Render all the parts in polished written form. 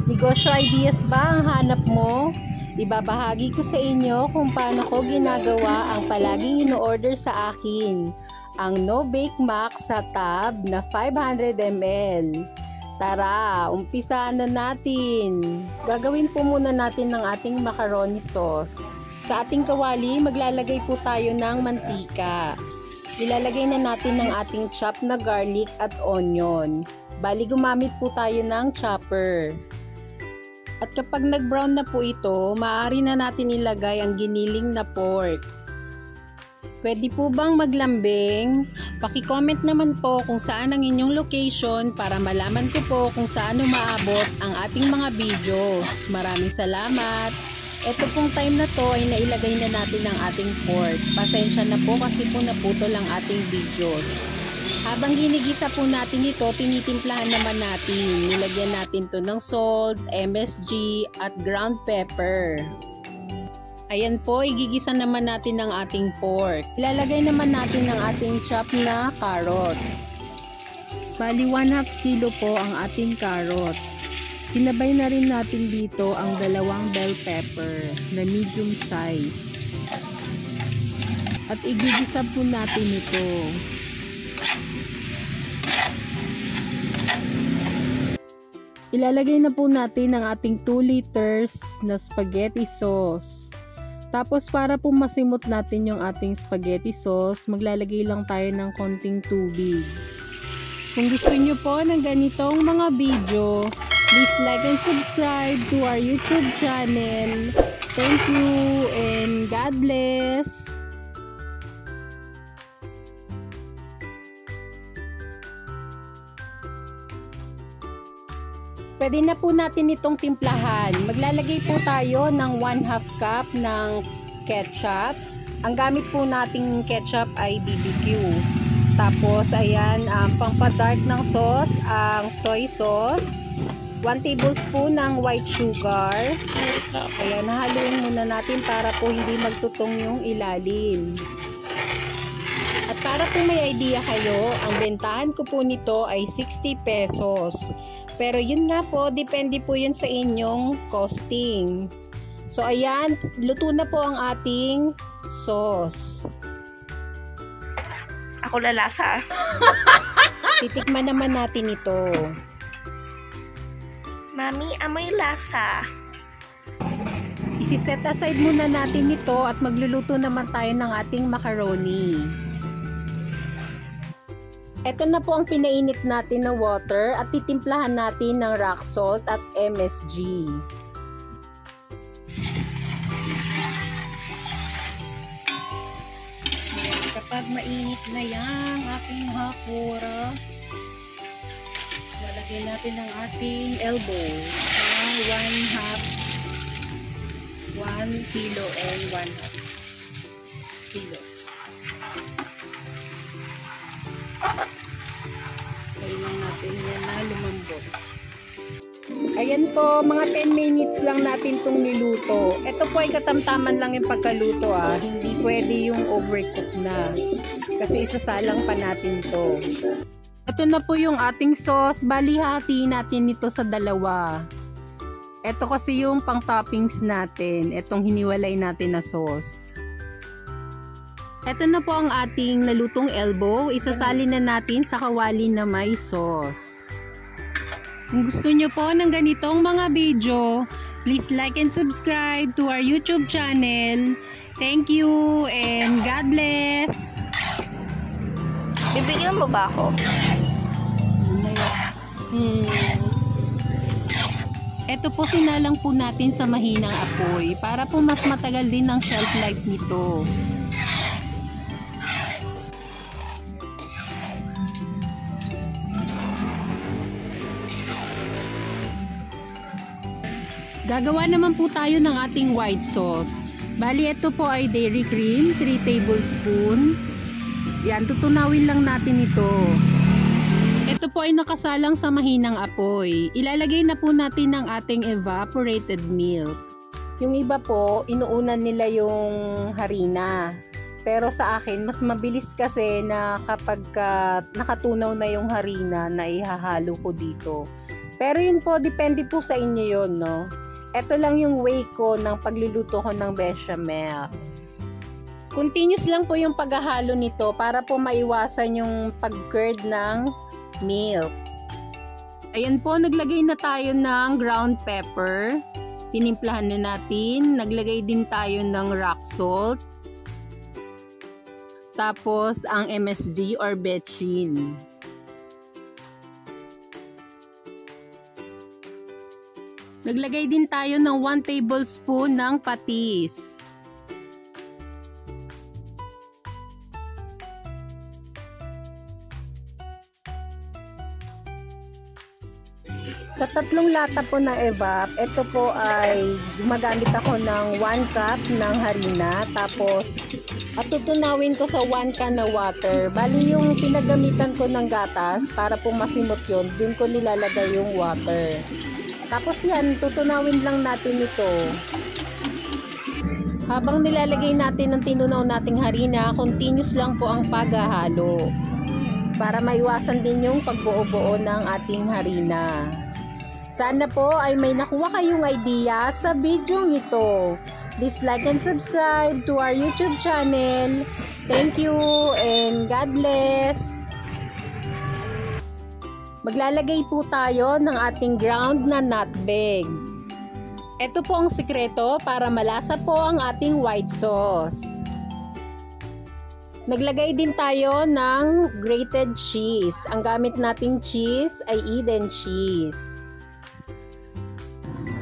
Negosyo ideas ba ang hanap mo? Ibabahagi ko sa inyo kung paano ko ginagawa ang palaging ino-order sa akin, ang No Bake Mac sa tab na 500 ml. Tara, umpisahan na natin. Gagawin po muna natin ng ating macaroni sauce. Sa ating kawali, maglalagay po tayo ng mantika. Ilalagay na natin ng ating chopped na garlic at onion. Bali, gumamit po tayo ng chopper. At kapag nag-brown na po ito, maaari na natin ilagay ang giniling na pork. Pwede po bang maglambing? Paki-comment naman po kung saan ang inyong location para malaman ko po kung saan umaabot ang ating mga videos. Maraming salamat! Ito pong time na to ay nailagay na natin ang ating pork. Pasensya na po kasi po naputol ang ating videos. Habang ginigisa po natin ito, tinitimplahan naman natin. Nilagyan natin to ng salt, MSG at ground pepper. Ayan po, igigisa naman natin ang ating pork. Ilalagay naman natin ang ating chopped na carrots. Bali 1/2 kilo po ang ating carrots. Sinabay na rin natin dito ang 2 bell pepper na medium size. At igigisa po natin ito. Ilalagay na po natin ang ating 2 liters na spaghetti sauce. Tapos para po masimot natin yung ating spaghetti sauce, maglalagay lang tayo ng konting tubig. Kung gusto nyo po ng ganitong mga video, please like and subscribe to our YouTube channel. Thank you and God bless! Pwede na po natin itong timplahan. Maglalagay po tayo ng 1/2 cup ng ketchup. Ang gamit po nating ketchup ay BBQ. Tapos ayan, pangpa-dark ng sauce, ang soy sauce. 1 tablespoon ng white sugar. Ayan, haluin muna natin para po hindi magtutong yung ilalim. At para po may idea kayo, ang bentahan ko po nito ay 60 pesos. Pero yun nga po, depende po yun sa inyong costing. So ayan, luto na po ang ating sauce. Ako lalasa. Titikman naman natin ito. Mami, amoy lasa. Isi-set aside muna natin ito at magluluto naman tayo ng ating macaroni. Ito na po ang pinainit natin na water at titimplahan natin ng rock salt at MSG. Kapag mainit na yan ating hakura, lalagyan natin ang ating elbow na 1 kilo and 1/2 kilo. Kailangan natin yan na lumambot. Ayan po, mga 10 minutes lang natin itong niluto. Ito po ay katamtaman lang yung pagkaluto Hindi pwede yung overcook na. Kasi isasalang pa natin to. Ito na po yung ating sauce. Bali hati natin ito sa 2. Ito kasi yung pang toppings natin. Itong hiniwalay natin na sauce. Ito na po ang ating nalutong elbow. Isasalin na natin sa kawali na may sauce. Kung gusto nyo po ng ganitong mga video, please like and subscribe to our YouTube channel. Thank you and God bless! Bibigyan mo ba ako? Ito po sinalang po natin sa mahinang apoy para po mas matagal din ang shelf life nito. Gagawa naman po tayo ng ating white sauce. Bali, ito po ay dairy cream, 3 tablespoon. Yan, tutunawin lang natin ito. Ito po ay nakasalang sa mahinang apoy. Ilalagay na po natin ang ating evaporated milk. Yung iba po, inuunan nila yung harina. Pero sa akin, mas mabilis kasi na kapag nakatunaw na yung harina na ihahalo ko dito. Pero yun po, depende po sa inyo yun, no? Ito lang yung way ko ng pagluluto ko ng bechamel. Continuous lang po yung paghahalo nito para po maiwasan yung pag-curd ng milk. Ayan po, naglagay na tayo ng ground pepper. Tinimplahan na natin. Naglagay din tayo ng rock salt. Tapos ang MSG or bechin. Naglagay din tayo ng 1 tablespoon ng patis. Sa 3 lata po na evap, ito po ay gumagamit ako ng 1 cup ng harina. Tapos, at tutunawin ko sa 1 can na water. Bali yung pinagamitan ko ng gatas para po masimot yun, dun ko nilalagay yung water. Tapos yan, tutunawin lang natin ito. Habang nilalagay natin ang tinunaw nating harina, continuous lang po ang paghahalo. Para maiwasan din yung pagbuo-buo ng ating harina. Sana po ay may nakuha kayong idea sa video ito. Please like and subscribe to our YouTube channel. Thank you and God bless. Maglalagay po tayo ng ating ground na nutmeg. Ito po ang sikreto para malasa po ang ating white sauce. Naglagay din tayo ng grated cheese. Ang gamit nating cheese ay Eden cheese.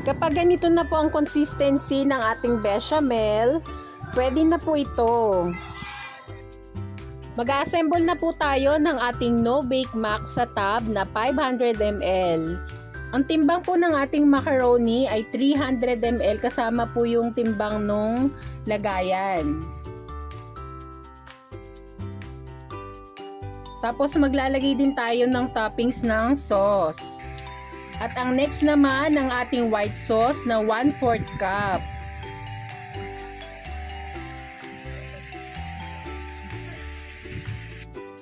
Kapag ganito na po ang consistency ng ating bechamel, pwede na po ito. Mag-assemble na po tayo ng ating no-bake mac sa tub na 500 ml. Ang timbang po ng ating macaroni ay 300 ml kasama po yung timbang nung lagayan. Tapos maglalagay din tayo ng toppings ng sauce. At ang next naman ng ating white sauce na 1/4 cup.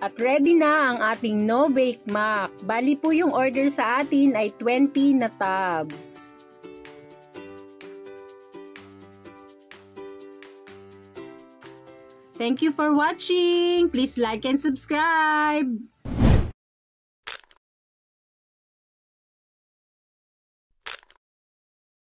At ready na ang ating no-bake mac. Bali po yung order sa atin ay 20 na tubs. Thank you for watching. Please like and subscribe.